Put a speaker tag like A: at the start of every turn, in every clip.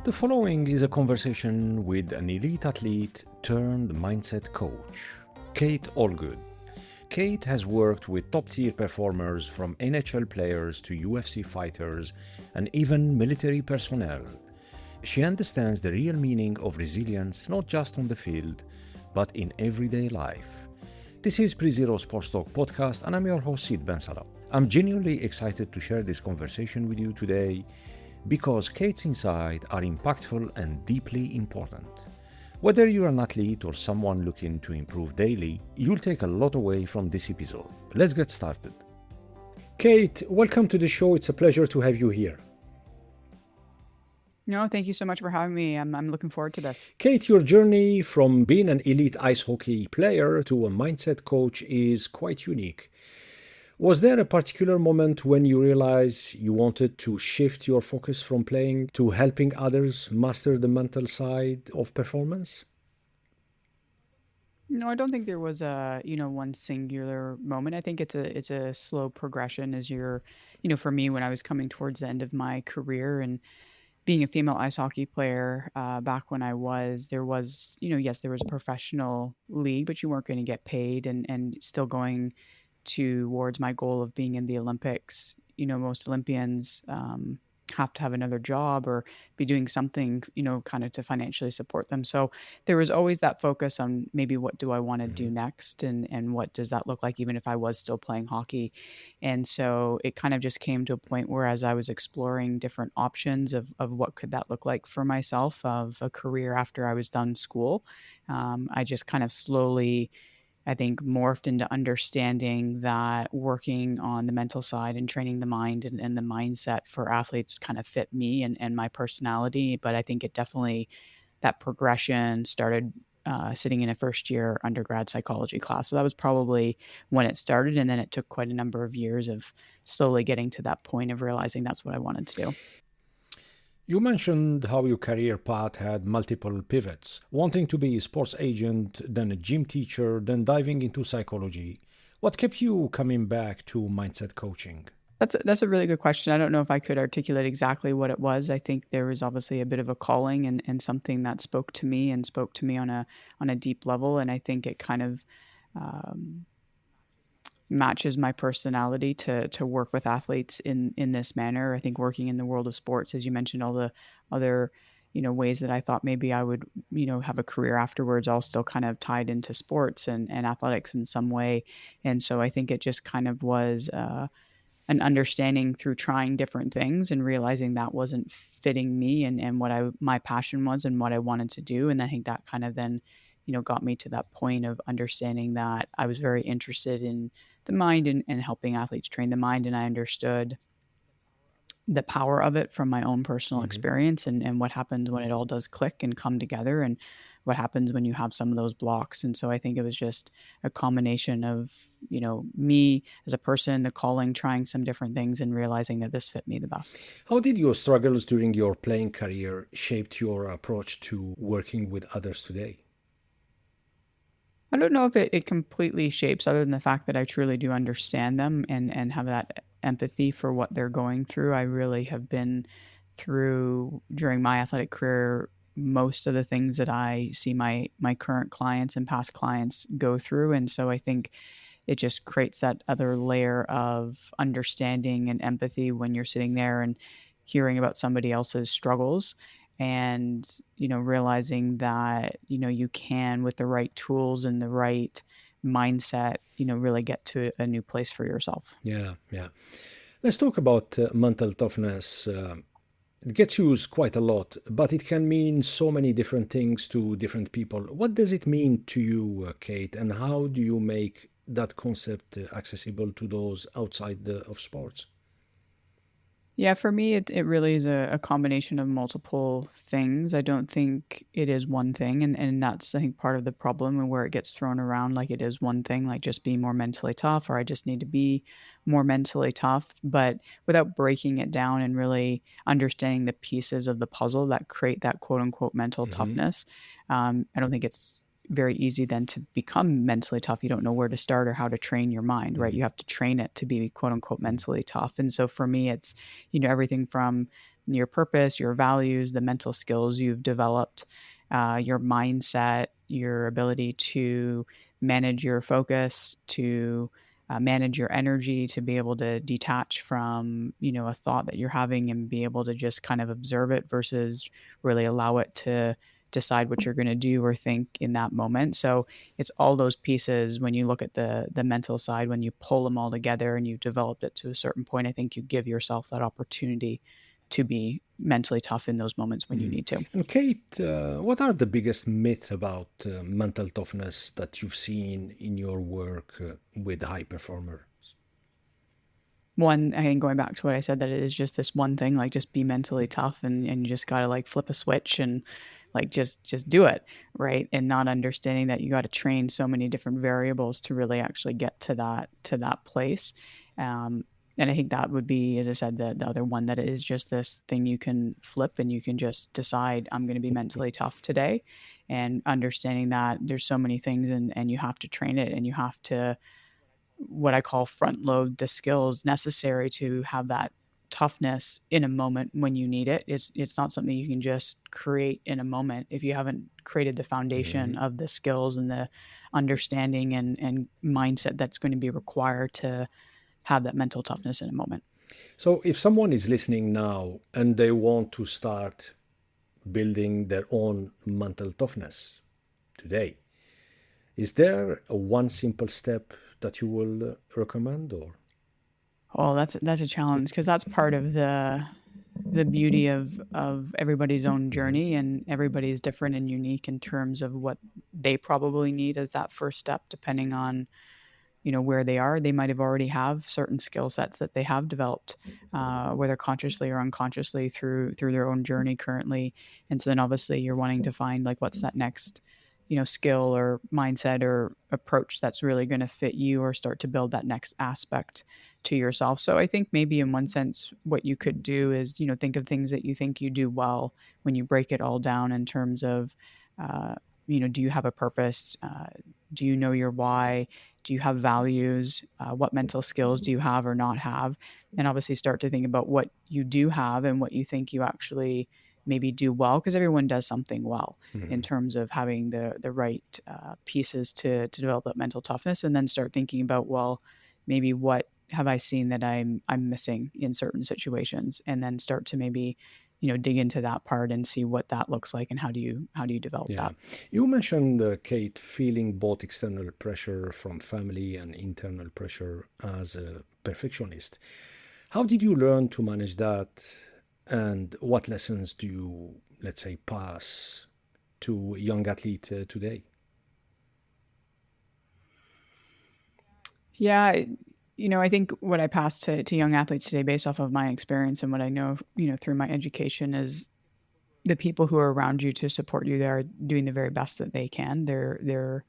A: The following is a conversation with an elite athlete turned mindset coach, Kate Allgood. Kate has worked with top-tier performers from NHL players to UFC fighters and even military personnel. She understands the real meaning of resilience not just on the field, but in everyday life. This is Pre-Zero Sports Talk podcast, and I'm your host, Sid Bensala. I'm genuinely excited to share this conversation with you today because Kate's insights are impactful and deeply important. Whether you're an athlete or someone looking to improve daily, you'll take a lot away from this episode. Let's get started. Kate, welcome to the show. It's a pleasure to have you here.
B: No, thank you so much for having me. I'm looking forward to this.
A: Kate, your journey from being an elite ice hockey player to a mindset coach is quite unique. Was there a particular moment when you realized you wanted to shift your focus from playing to helping others master the mental side of performance?
B: No, I don't think there was one singular moment. I think it's a slow progression as for me, when I was coming towards the end of my career and being a female ice hockey player, back when there was, yes, there was a professional league, but you weren't going to get paid, and still going towards my goal of being in the Olympics. Most Olympians have to have another job or be doing something, kind of to financially support them. So there was always that focus on maybe what do I want to do next, and what does that look like, even if I was still playing hockey. And so it kind of just came to a point where, as I was exploring different options of what could that look like for myself, of a career after I was done school, I just kind of slowly, I think, morphed into understanding that working on the mental side and training the mind and the mindset for athletes kind of fit me and my personality. But I think it definitely, that progression started sitting in a first year undergrad psychology class. So that was probably when it started. And then it took quite a number of years of slowly getting to that point of realizing that's what I wanted to do.
A: You mentioned how your career path had multiple pivots, wanting to be a sports agent, then a gym teacher, then diving into psychology. What kept you coming back to mindset coaching?
B: That's a really good question. I don't know if I could articulate exactly what it was. I think there was obviously a bit of a calling and something that spoke to me on a deep level. And I think it kind of matches my personality to work with athletes in this manner. I think working in the world of sports, as you mentioned, all the other ways that I thought maybe I would have a career afterwards, all still kind of tied into sports and athletics in some way. And so I think it just kind of was an understanding through trying different things and realizing that wasn't fitting me and what my passion was and what I wanted to do. And I think that kind of then got me to that point of understanding that I was very interested in the mind and helping athletes train the mind. And I understood the power of it from my own personal experience and what happens when it all does click and come together, and what happens when you have some of those blocks. And so I think it was just a combination of, me as a person, the calling, trying some different things and realizing that this fit me the best.
A: How did your struggles during your playing career shape your approach to working with others today?
B: I don't know if it completely shapes, other than the fact that I truly do understand them and have that empathy for what they're going through. I really have been through, during my athletic career, most of the things that I see my current clients and past clients go through. And so I think it just creates that other layer of understanding and empathy when you're sitting there and hearing about somebody else's struggles, and realizing that you can, with the right tools and the right mindset, really get to a new place for yourself.
A: Yeah. Let's talk about mental toughness. It gets used quite a lot, but it can mean so many different things to different people. What does it mean to you, Kate, and how do you make that concept accessible to those outside of sports?
B: Yeah, for me, it really is a combination of multiple things. I don't think it is one thing. And that's, I think, part of the problem, and where it gets thrown around like it is one thing, like just be more mentally tough, or I just need to be more mentally tough. But without breaking it down and really understanding the pieces of the puzzle that create that quote unquote mental toughness, I don't think it's very easy then to become mentally tough. You don't know where to start or how to train your mind, right? You have to train it to be quote unquote mentally tough. And so for me, it's, everything from your purpose, your values, the mental skills you've developed, your mindset, your ability to manage your focus, to manage your energy, to be able to detach from, a thought that you're having and be able to just kind of observe it versus really allow it to decide what you're going to do or think in that moment. So it's all those pieces. When you look at the mental side, when you pull them all together and you've developed it to a certain point, I think you give yourself that opportunity to be mentally tough in those moments when you need to.
A: And Kate, what are the biggest myths about mental toughness that you've seen in your work with high performers?
B: One, I think going back to what I said, that it is just this one thing, like just be mentally tough, and you just gotta like flip a switch and like just do it, right? And not understanding that you got to train so many different variables to really actually get to that place. Um, and I think that would be, as I said, the other one, that it is just this thing you can flip and you can just decide, I'm going to be mentally tough today, and understanding that there's so many things, and you have to train it, and you have to, what I call, front load the skills necessary to have that toughness in a moment when you need it. It's not something you can just create in a moment if you haven't created the foundation
A: Mhm.
B: of the skills and the understanding and mindset that's going to be required to have that mental toughness in a moment.
A: So, if someone is listening now and they want to start building their own mental toughness today, is there a one simple step that you will recommend, or?
B: Oh, that's a challenge, because that's part of the beauty of everybody's own
A: Mhm.
B: journey, and everybody's different and unique in terms of what they probably need as that first step, depending on, where they are. They might have already have certain skill sets that they have developed, whether consciously or unconsciously, through their own journey currently. And so then obviously you're wanting to find like what's that next, skill or mindset or approach that's really going to fit you, or start to build that next aspect to yourself. So I think maybe in one sense what you could do is, think of things that you think you do well, when you break it all down in terms of, uh, do you have a purpose? Do you know your why? Do you have values? What mental skills do you have or not have? And obviously start to think about what you do have and what you think you actually maybe do well, because everyone does something well in
A: Mhm.
B: terms of having the right pieces to develop that mental toughness. And then start thinking about, well, maybe what have I seen that I'm missing in certain situations, and then start to maybe, dig into that part and see what that looks like, and how do you develop
A: Yeah.
B: that.
A: You mentioned, Kate, feeling both external pressure from family and internal pressure as a perfectionist. How did you learn to manage that? And what lessons do you, let's say, pass to a young athlete today?
B: Yeah, I think what I pass to young athletes today, based off of my experience and what I know, through my education, is the people who are around you to support you, they're doing the very best that they can. They're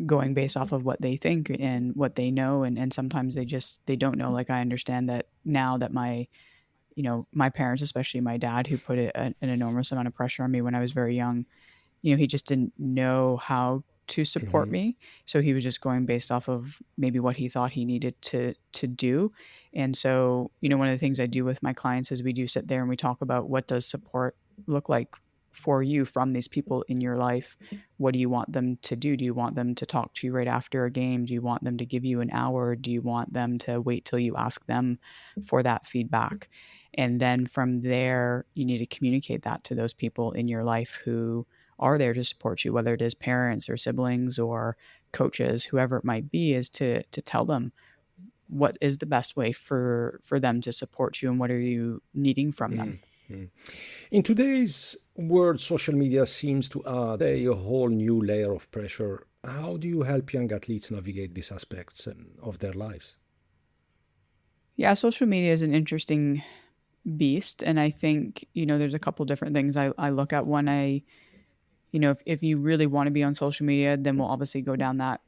B: going based off of what they think and what they know, and sometimes they don't know. Like, I understand that now that my parents, especially my dad, who put an enormous amount of pressure on me when I was very young, he just didn't know how to support
A: Hmm.
B: me. So he was just going based off of maybe what he thought he needed to do. And so, one of the things I do with my clients is we do sit there and we talk about, what does support look like for you from these people in your life? What do you want them to do? Do you want them to talk to you right after a game? Do you want them to give you an hour? Do you want them to wait till you ask them for that feedback? And then from there, you need to communicate that to those people in your life who are there to support you, whether it is parents or siblings or coaches, whoever it might be, is to tell them what is the best way for them to support you, and what are you needing from them.
A: In today's world, social media seems to add, say, a whole new layer of pressure. How do you help young athletes navigate these aspects of their lives?
B: Yeah, social media is an interesting beast, and I think, there's a couple different things I look at. One, if you really want to be on social media, then we'll obviously go down that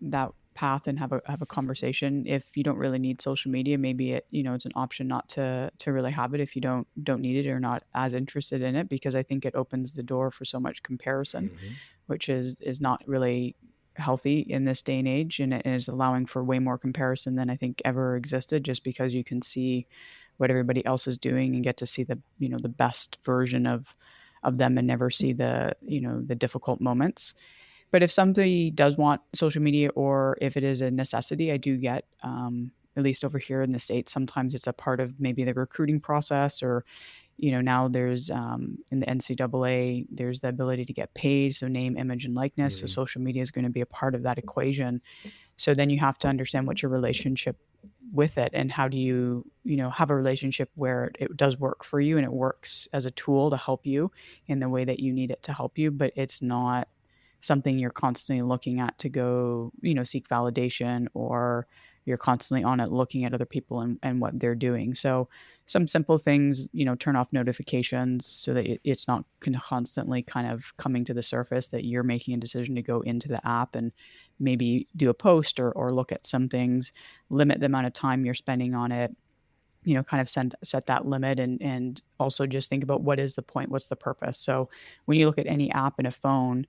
B: path and have a conversation. If you don't really need social media, maybe it's an option not to really have it if you don't need it or not as interested in it, because I think it opens the door for so much comparison,
A: Hmm.
B: which is not really healthy in this day and age, and it is allowing for way more comparison than I think ever existed, just because you can see what everybody else is doing and get to see the, the best version of them and never see the, the difficult moments. But if somebody does want social media, or if it is a necessity, I do get, at least over here in the States, sometimes it's a part of maybe the recruiting process, or, now there's, in the NCAA, there's the ability to get paid. So name, image, and likeness. So social media is going to be a part of that equation. So then you have to understand what's your relationship with it, and how do you, have a relationship where it does work for you and it works as a tool to help you in the way that you need it to help you, but it's not something you're constantly looking at to go, seek validation, or you're constantly on it looking at other people and what they're doing. So some simple things, turn off notifications so that it's not constantly kind of coming to the surface that you're making a decision to go into the app and maybe do a post, or look at some things, limit the amount of time you're spending on it, kind of set that limit, and also just think about what is the point, what's the purpose. So when you look at any app in a phone,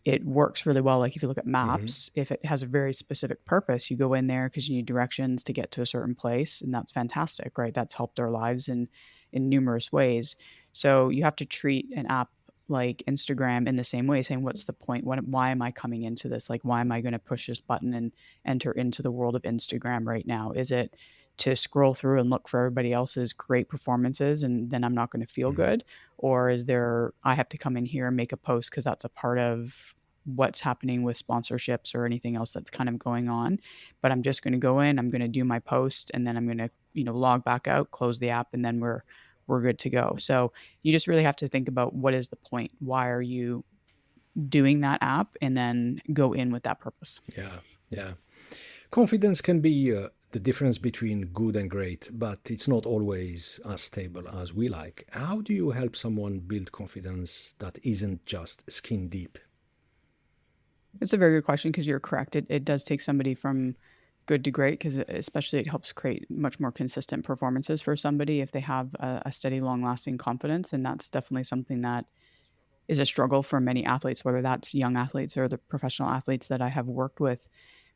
B: it works really well. Like if you look at maps, if it has a very specific purpose, you go in there because you need directions to get to a certain place, and that's fantastic, right? That's helped our lives in numerous ways. So you have to treat an app like Instagram in the same way, saying, what's the point? Why am I coming into this? Like, why am I going to push this button and enter into the world of Instagram right now? Is it to scroll through and look for everybody else's great performances and then I'm not going to feel good? Or is there, I have to come in here and make a post because that's a part of what's happening with sponsorships or anything else that's kind of going on, but I'm just going to go in, I'm going to do my post, and then I'm going to, log back out, close the app, and then we're good to go. So you just really have to think about what is the point? Why are you doing that app? And then go in with that purpose.
A: Yeah. Confidence can be the difference between good and great, but it's not always as stable as we like. How do you help someone build confidence that isn't just skin deep?
B: It's a very good question, because you're correct. It does take somebody from good to great, because especially it helps create much more consistent performances for somebody if they have a steady, long-lasting confidence. And that's definitely something that is a struggle for many athletes, whether that's young athletes or the professional athletes that I have worked with,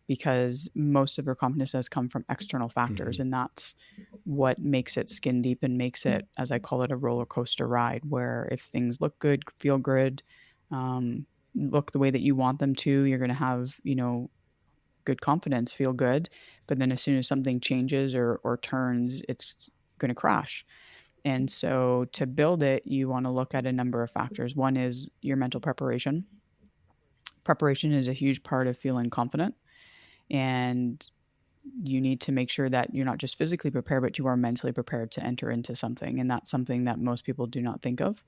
B: because most of their confidence does come from external factors. And that's what makes it skin deep and makes it, as I call it, a roller coaster ride, where if things look good, feel good, look the way that you want them to, you're going to have, good confidence, feel good. But then as soon as something changes or turns, it's going to crash. And so to build it, you want to look at a number of factors. One is your mental preparation. Preparation is a huge part of feeling confident. And you need to make sure that you're not just physically prepared, but you are mentally prepared to enter into something. And that's something that most people do not think of.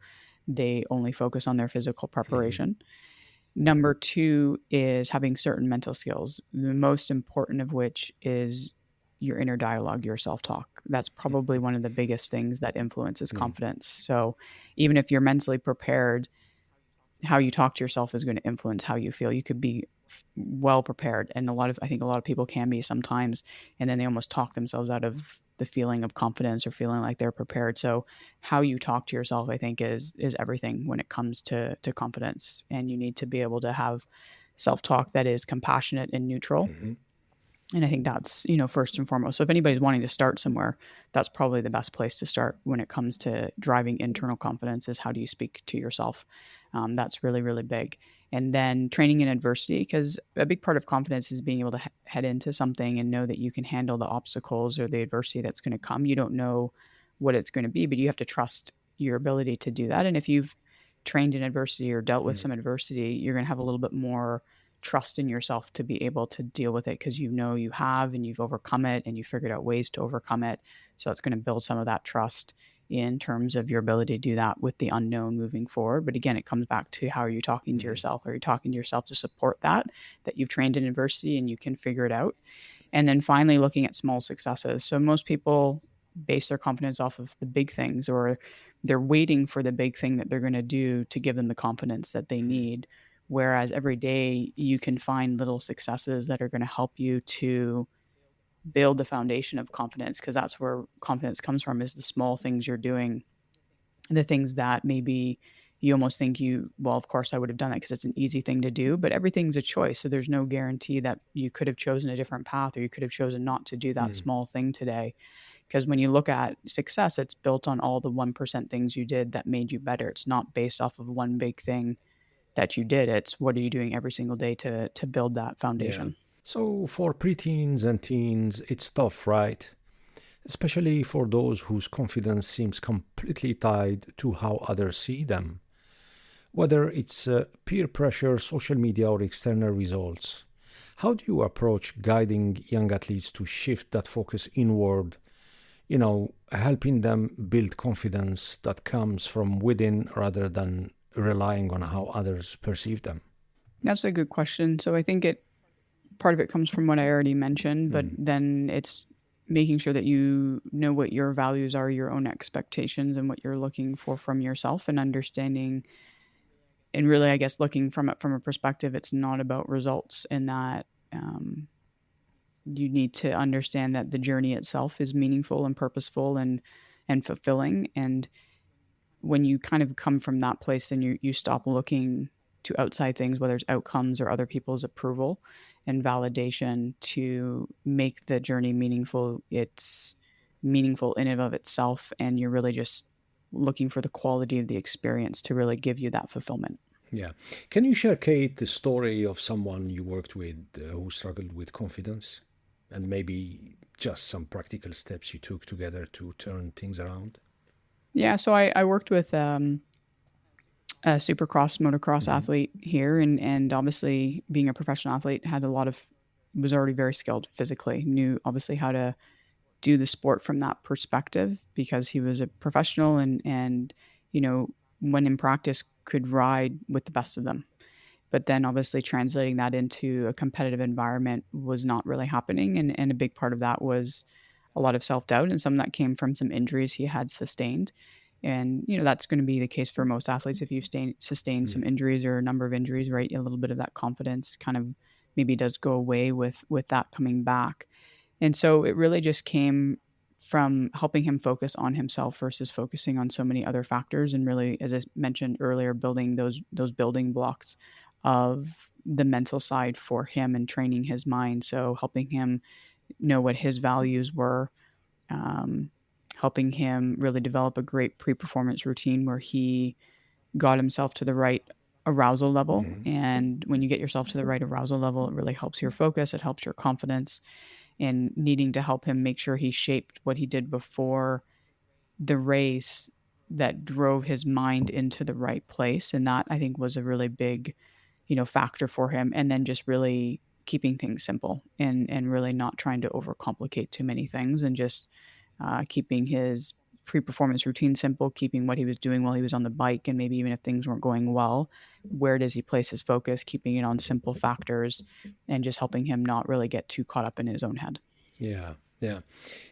B: They only focus on their physical preparation. Number two is having certain mental skills, the most important of which is your inner dialogue, your self-talk. That's probably one of the biggest things that influences confidence. So even if you're mentally prepared, how you talk to yourself is going to influence how you feel. You could be well prepared, and I think a lot of people can be sometimes, and then they almost talk themselves out of the feeling of confidence or feeling like they're prepared. So how you talk to yourself, I think, is everything when it comes to confidence. And you need to be able to have self-talk that is compassionate and neutral. And I think that's, first and foremost. So if anybody's wanting to start somewhere, that's probably the best place to start when it comes to driving internal confidence, is how do you speak to yourself? That's really, really big. And then training in adversity, because a big part of confidence is being able to head into something and know that you can handle the obstacles or the adversity that's going to come. You don't know what it's going to be, but you have to trust your ability to do that. And if you've trained in adversity or dealt with some adversity, you're going to have a little bit more trust in yourself to be able to deal with it, because you have, and you've overcome it, and you figured out ways to overcome it. So it's going to build some of that trust in terms of your ability to do that with the unknown moving forward. But again, it comes back to, how are you talking to yourself? Are you talking to yourself to support that you've trained in adversity and you can figure it out? And then finally, looking at small successes. So most people base their confidence off of the big things, or they're waiting for the big thing that they're going to do to give them the confidence that they need. Whereas every day you can find little successes that are going to help you to build the foundation of confidence, because that's where confidence comes from, is the small things you're doing, the things that maybe you almost think well, of course I would have done that because it's an easy thing to do, but everything's a choice. So there's no guarantee that you could have chosen a different path, or you could have chosen not to do that small thing today. Because when you look at success, it's built on all the 1% things you did that made you better. It's not based off of one big thing that you did. It's what are you doing every single day to build that
A: Yeah.
B: foundation.
A: So for preteens and teens, it's tough, right? Especially for those whose confidence seems completely tied to how others see them, whether it's peer pressure, social media, or external results. How do you approach guiding young athletes to shift that focus inward, helping them build confidence that comes from within rather than relying on how others perceive them?
B: That's a good question. So I think it part of it comes from what I already mentioned, but
A: Mm.
B: then it's making sure that you know what your values are, your own expectations, and what you're looking for from yourself, and understanding, and really, I guess, looking from it from a perspective, it's not about results, in that um, you need to understand that the journey itself is meaningful and purposeful and fulfilling. And when you kind of come from that place, then you stop looking to outside things, whether it's outcomes or other people's approval and validation, to make the journey meaningful. It's meaningful in and of itself, and you're really just looking for the quality of the experience to really give you that fulfillment.
A: Yeah. Can you share, Kate, the story of someone you worked with who struggled with confidence and maybe just some practical steps you took together to turn things around?
B: Yeah, so I worked with a supercross motocross
A: Hmm.
B: athlete here, and obviously being a professional athlete, had a lot of was already very skilled physically, knew obviously how to do the sport from that perspective, because he was a professional, and you know when in practice could ride with the best of them. But then obviously translating that into a competitive environment was not really happening, and a big part of that was a lot of self-doubt, and some of that came from some injuries he had sustained. And that's going to be the case for most athletes. If you've sustained some injuries or a number of injuries, right, a little bit of that confidence kind of maybe does go away with that coming back. And so it really just came from helping him focus on himself versus focusing on so many other factors, and really, as I mentioned earlier, building those building blocks of the mental side for him and training his mind. So helping him know what his values were, um, helping him really develop a great pre-performance routine where he got himself to the right arousal level.
A: Hmm.
B: And when you get yourself to the right arousal level, it really helps your focus, it helps your confidence. And needing to help him make sure he shaped what he did before the race that drove his mind into the right place. And that, I think, was a really big, factor for him. And then just really keeping things simple, and really not trying to overcomplicate too many things, and just keeping his pre-performance routine simple, keeping what he was doing while he was on the bike, and maybe even if things weren't going well, where does he place his focus, keeping it on simple factors, and just helping him not really get too caught up in his own head.
A: Yeah, yeah.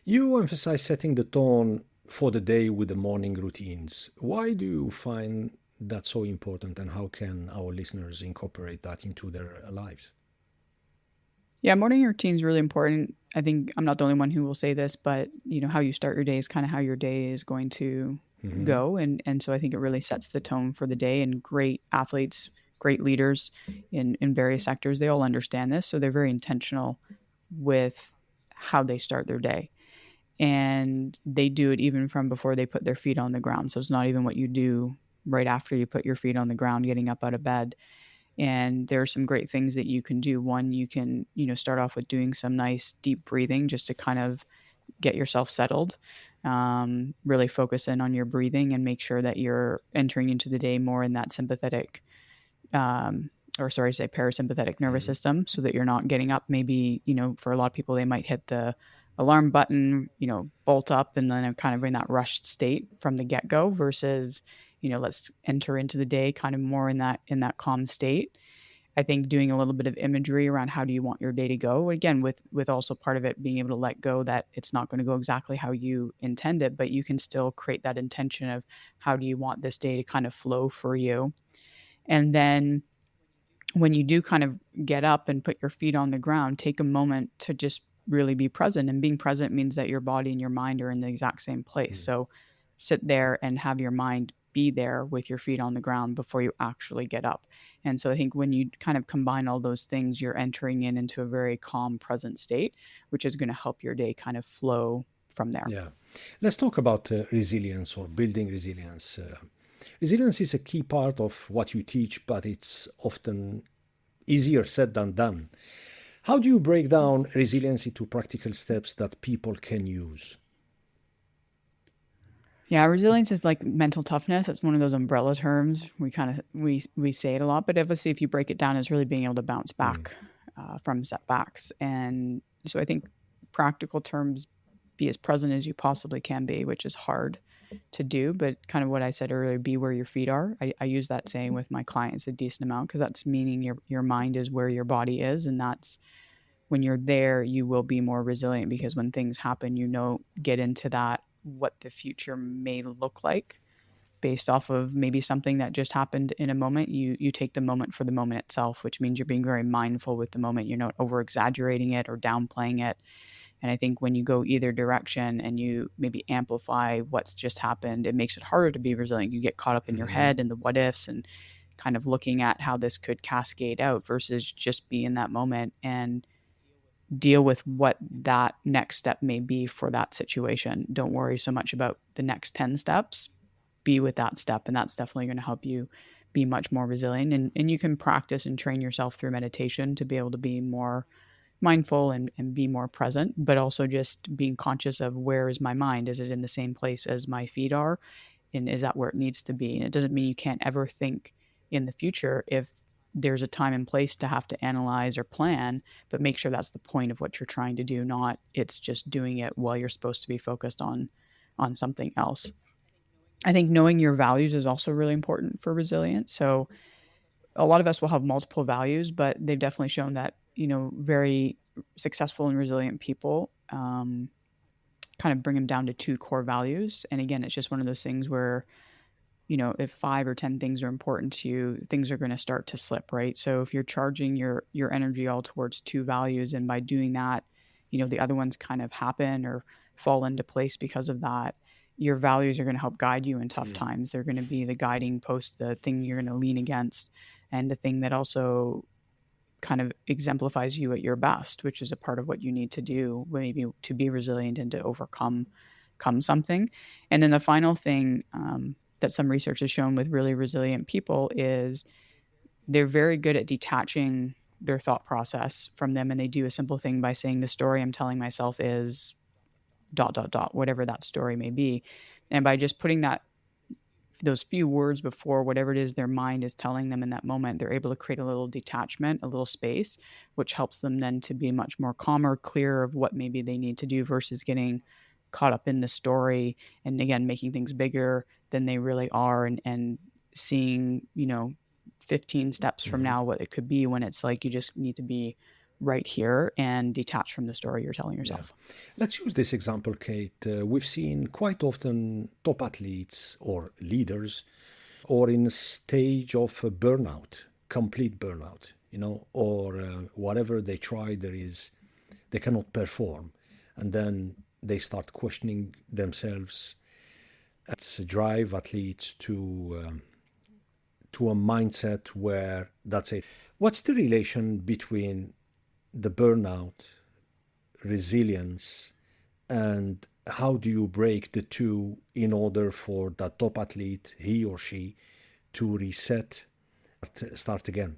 A: You emphasize setting the tone for the day with the morning routines. Why do you find that so important, and how can our listeners incorporate that into their lives?
B: Yeah, morning routine is really important. I think I'm not the only one who will say this, but how you start your day is kind of how your day is going to
A: Hmm.
B: go, and so I think it really sets the tone for the day. And great athletes, great leaders in various sectors, they all understand this, so they're very intentional with how they start their day, and they do it even from before they put their feet on the ground. So it's not even what you do right after you put your feet on the ground, getting up out of bed. And there are some great things that you can do. One, you can, start off with doing some nice deep breathing just to kind of get yourself settled. Really focus in on your breathing and make sure that you're entering into the day more in that sympathetic, um, or sorry, say parasympathetic nervous
A: Hmm.
B: system, so that you're not getting up. Maybe, for a lot of people, they might hit the alarm button, bolt up, and then kind of in that rushed state from the get go, versus, let's enter into the day kind of more in that calm state. I think doing a little bit of imagery around how do you want your day to go, again, with also part of it being able to let go that it's not going to go exactly how you intend it, but you can still create that intention of how do you want this day to kind of flow for you. And then when you do kind of get up and put your feet on the ground, take a moment to just really be present. And being present means that your body and your mind are in the exact same place. So sit there and have your mind be there with your feet on the ground before you actually get up. And so I think when you kind of combine all those things, you're entering into a very calm, present state, which is going to help your day kind of flow from there.
A: Yeah. Let's talk about resilience or building resilience. Resilience is a key part of what you teach, but it's often easier said than done. How do you break down resilience into practical steps that people can use?
B: Yeah, resilience is like mental toughness. It's one of those umbrella terms. We say it a lot, but obviously, if you break it down, it's really being able to bounce
A: Mm.
B: back from setbacks. And so, I think practical terms, be as present as you possibly can be, which is hard to do. But kind of what I said earlier, be where your feet are. I use that saying with my clients a decent amount because that's meaning your mind is where your body is, and that's when you're there, you will be more resilient because when things happen, get into that what the future may look like based off of maybe something that just happened in a moment. You take the moment for the moment itself, which means you're being very mindful with the moment. You're not over exaggerating it or downplaying it. And I think when you go either direction and you maybe amplify what's just happened, it makes it harder to be resilient. You get caught up in your
A: Mhm.
B: head and the what ifs and kind of looking at how this could cascade out versus just be in that moment and deal with what that next step may be for that situation. Don't worry so much about the next 10 steps. Be with that step, and that's definitely going to help you be much more resilient. And you can practice and train yourself through meditation to be able to be more mindful and be more present, but also just being conscious of where is my mind? Is it in the same place as my feet are? And is that where it needs to be? And it doesn't mean you can't ever think in the future if there's a time and place to have to analyze or plan, but make sure that's the point of what you're trying to do, not it's just doing it while you're supposed to be focused on something else. I think knowing your values is also really important for resilience. So a lot of us will have multiple values, but they've definitely shown that, very successful and resilient people kind of bring them down to two core values. And again, it's just one of those things where if 5 or 10 things are important to you, things are going to start to slip, right? So if you're charging your energy all towards two values, and by doing that, the other ones kind of happen or fall into place because of that, your values are going to help guide you in tough
A: Mm.
B: times. They're going to be the guiding post, the thing you're going to lean against, and the thing that also kind of exemplifies you at your best, which is a part of what you need to do maybe to be resilient and to overcome something. And then the final thing that some research has shown with really resilient people is they're very good at detaching their thought process from them, and they do a simple thing by saying the story I'm telling myself is dot dot dot, whatever that story may be. And by just putting those few words before whatever it is their mind is telling them in that moment, they're able to create a little detachment, a little space, which helps them then to be much more calmer, clear of what maybe they need to do versus getting caught up in the story and again making things bigger than they really are, and seeing 15 steps from
A: Mhm.
B: now what it could be when it's like you just need to be right here and detached from the story you're telling
A: Yeah.
B: yourself.
A: Let's use this example, Kate. We've seen quite often top athletes or leaders or in a stage of burnout, complete burnout, or whatever they try, they cannot perform. And then they start questioning themselves. It's a drive athletes to a mindset where that's it. What's the relation between the burnout, resilience, and how do you break the two in order for that top athlete, he or she, to reset, start again?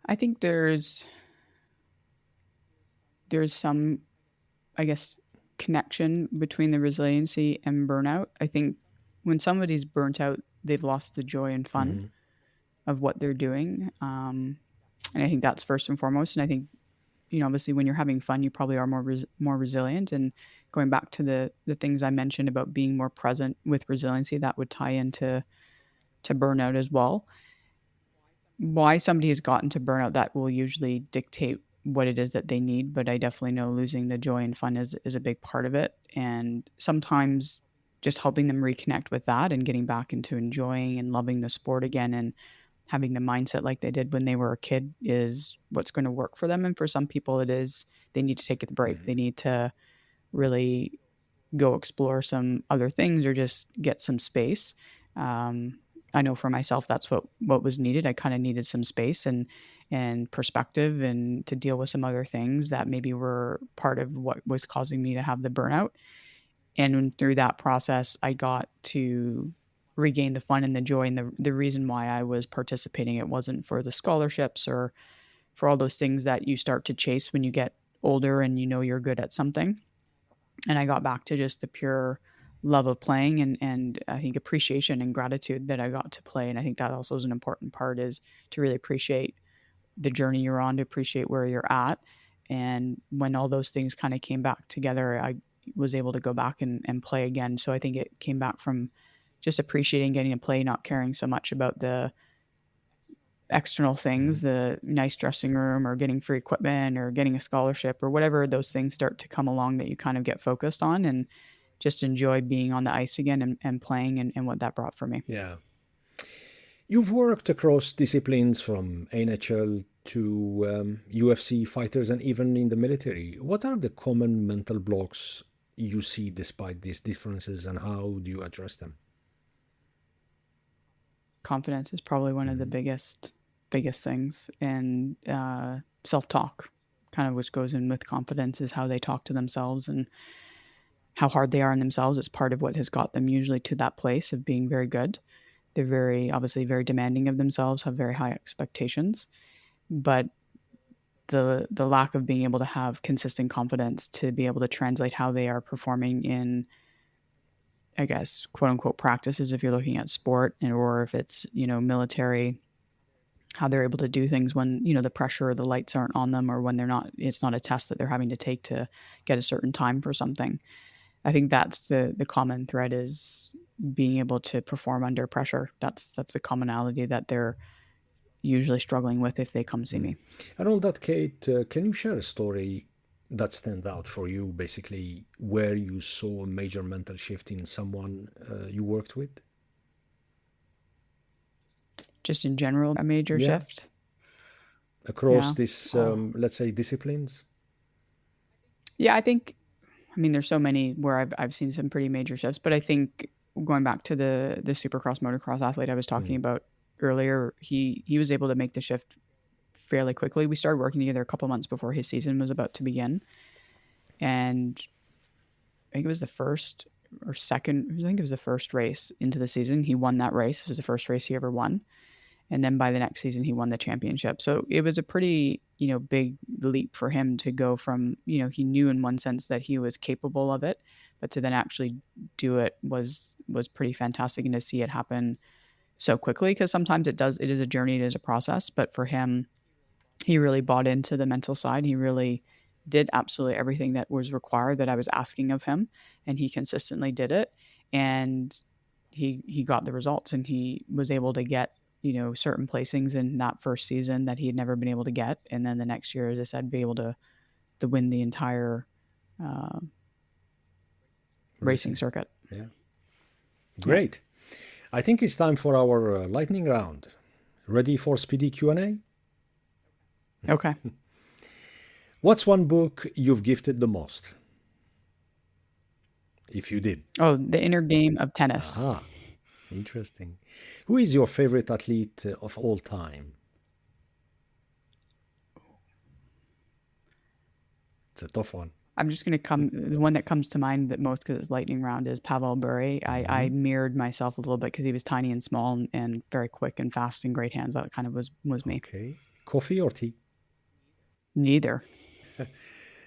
B: I think there's some, I guess, connection between the resiliency and burnout. I think when somebody's burnt out, they've lost the joy and fun
A: Mm-hmm.
B: of what they're doing. And I think that's first and foremost. And I think, obviously when you're having fun, you probably are more resilient. And going back to the things I mentioned about being more present with resiliency, that would tie into burnout as well. Why somebody has gotten to burnout, that will usually dictate what it is that they need. But I definitely know losing the joy and fun is a big part of it. And sometimes just helping them reconnect with that and getting back into enjoying and loving the sport again and having the mindset like they did when they were a kid is what's going to work for them. And for some people, it is they need to take a break. They need to really go explore some other things or just get some space. I know for myself that's what was needed. I kind of needed some space, and perspective and to deal with some other things that maybe were part of what was causing me to have the burnout. And through that process, I got to regain the fun and the joy. And the reason why I was participating, it wasn't for the scholarships or for all those things that you start to chase when you get older and you know you're good at something. And I got back to just the pure love of playing and I think appreciation and gratitude that I got to play. And I think that also is an important part, is to really appreciate the journey you're on, to appreciate where you're at. And when all those things kind of came back together, I was able to go back and play again. So I think it came back from just appreciating getting to play, not caring so much about the external things, the nice dressing room or getting free equipment or getting a scholarship or whatever those things start to come along that you kind of get focused on, and just enjoy being on the ice again and playing and what that brought for me.
A: Yeah. You've worked across disciplines from NHL to UFC fighters and even in the military. What are the common mental blocks you see despite these differences, and how do you address them?
B: Confidence is probably one of the biggest things, and self-talk, kind of, which goes in with confidence, is how they talk to themselves and how hard they are on themselves. It's part of what has got them usually to that place of being very good. They're obviously very demanding of themselves, have very high expectations, but the lack of being able to have consistent confidence to be able to translate how they are performing in, I guess, quote unquote practices, if you're looking at sport, or if it's, military, how they're able to do things when, the pressure or the lights aren't on them, or when it's not a test that they're having to take to get a certain time for something. I think that's the common thread, is being able to perform under pressure. That's the commonality that they're usually struggling with if they come see me.
A: And on that, Kate, can you share a story that stands out for you, basically, where you saw a major mental shift in someone you worked with?
B: Just in general, a major shift?
A: Across this, let's say, disciplines?
B: Yeah, I think, there's so many where I've seen some pretty major shifts, but I think going back to the supercross motocross athlete I was talking about earlier, he was able to make the shift fairly quickly. We started working together a couple months before his season was about to begin, and I think it was the first or second, I think it was the first race into the season. He won that race. It was the first race he ever won. And then by the next season, he won the championship. So it was a pretty, big leap for him to go from, he knew in one sense that he was capable of it, but to then actually do it was pretty fantastic. And to see it happen so quickly, because sometimes it is a journey, it is a process. But for him, he really bought into the mental side. He really did absolutely everything that was required that I was asking of him, and he consistently did it. And he got the results, and he was able to get, certain placings in that first season that he had never been able to get. And then the next year, as I said, be able to win the entire racing circuit.
A: Yeah. Great. I think it's time for our lightning round. Ready for speedy Q&A?
B: Okay.
A: What's one book you've gifted the most? If you did.
B: Oh, The Inner Game of Tennis.
A: Ah, interesting. Who is your favorite athlete of all time? It's a tough one.
B: I'm just going to the one that comes to mind that most, because it's lightning round, is Pavel Bure. I mirrored myself a little bit because he was tiny and small and very quick and fast and great hands. That kind of was me.
A: Okay. Coffee or tea?
B: Neither.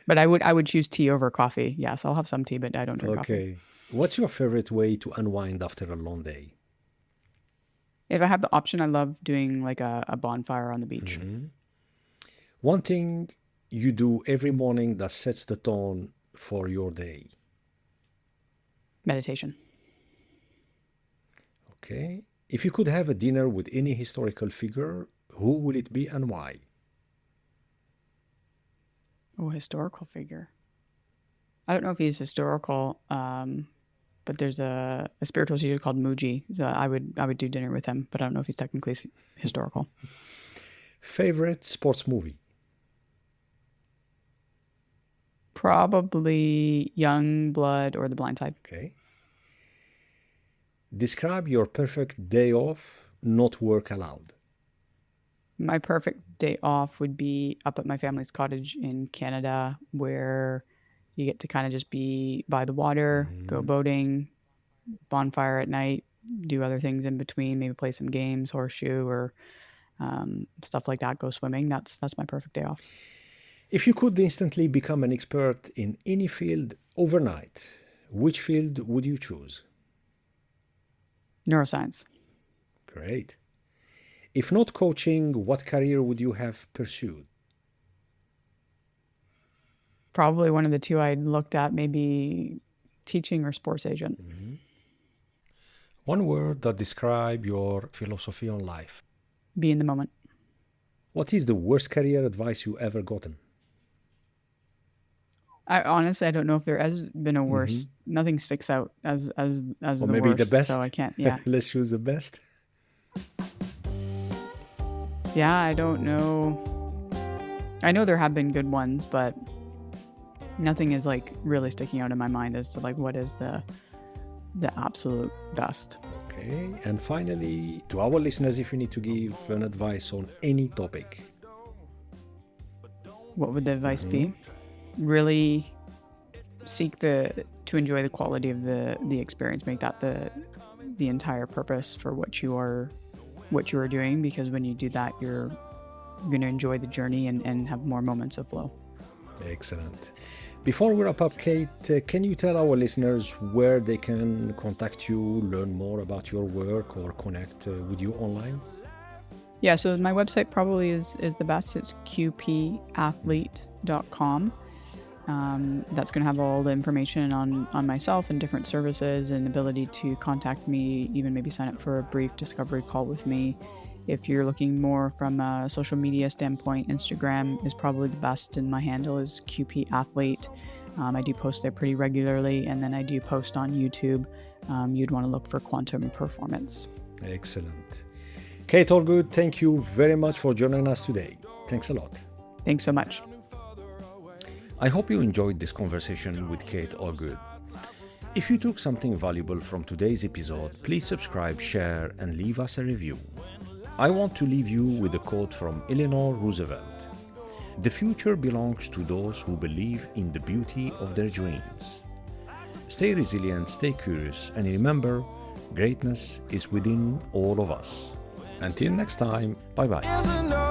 B: But I would choose tea over coffee. Yes, I'll have some tea, but I don't drink coffee.
A: Okay. What's your favorite way to unwind after a long day?
B: If I have the option, I love doing like a bonfire on the beach.
A: One thing you do every morning that sets the tone for your day?
B: Meditation.
A: Okay. If you could have a dinner with any historical figure, who will it be and why?
B: Oh, historical figure. I don't know if he's historical, but there's a spiritual teacher called Muji. So I would do dinner with him, but I don't know if he's technically historical.
A: Favorite sports movie?
B: Probably Young Blood or The Blind Side.
A: Okay. Describe your perfect day off, not work allowed.
B: My perfect day off would be up at my family's cottage in Canada, where you get to kind of just be by the water, go boating, bonfire at night, do other things in between, maybe play some games, horseshoe, or stuff like that, go swimming. That's my perfect day off.
A: If you could instantly become an expert in any field overnight, which field would you choose?
B: Neuroscience.
A: Great. If not coaching, what career would you have pursued?
B: Probably one of the two I looked at, maybe teaching or sports agent.
A: One word that describe your philosophy on life.
B: Be in the moment.
A: What is the worst career advice you ever gotten?
B: I honestly, I don't know if there has been a worse. Nothing sticks out as
A: Or
B: the
A: maybe
B: worst.
A: the best?
B: So I can't. Yeah,
A: Let's choose the best.
B: yeah. I don't know. I know there have been good ones, but nothing is like really sticking out in my mind as to like what is the absolute best.
A: Okay. And finally, to our listeners, if you need to give an advice on any topic.
B: What would the advice be? Really seek to enjoy the quality of the experience. Make that the entire purpose for what you are doing, because when you do that, you're going to enjoy the journey and have more moments of flow.
A: Excellent. Before we wrap up, Kate, can you tell our listeners where they can contact you, learn more about your work, or connect with you online?
B: Yeah, so my website probably is the best. It's qpathlete.com. That's going to have all the information on myself and different services and ability to contact me, even maybe sign up for a brief discovery call with me. If you're looking more from a social media standpoint, Instagram is probably the best, and my handle is qpathlete. I do post there pretty regularly, and then I do post on YouTube. You'd want to look for Quantum Performance.
A: Excellent. Kate Allgood, thank you very much for joining us today. Thanks a lot.
B: Thanks so much.
A: I hope you enjoyed this conversation with Kate Allgood. If you took something valuable from today's episode, please subscribe, share, and leave us a review. I want to leave you with a quote from Eleanor Roosevelt. The future belongs to those who believe in the beauty of their dreams. Stay resilient, stay curious, and remember, greatness is within all of us. Until next time, bye-bye.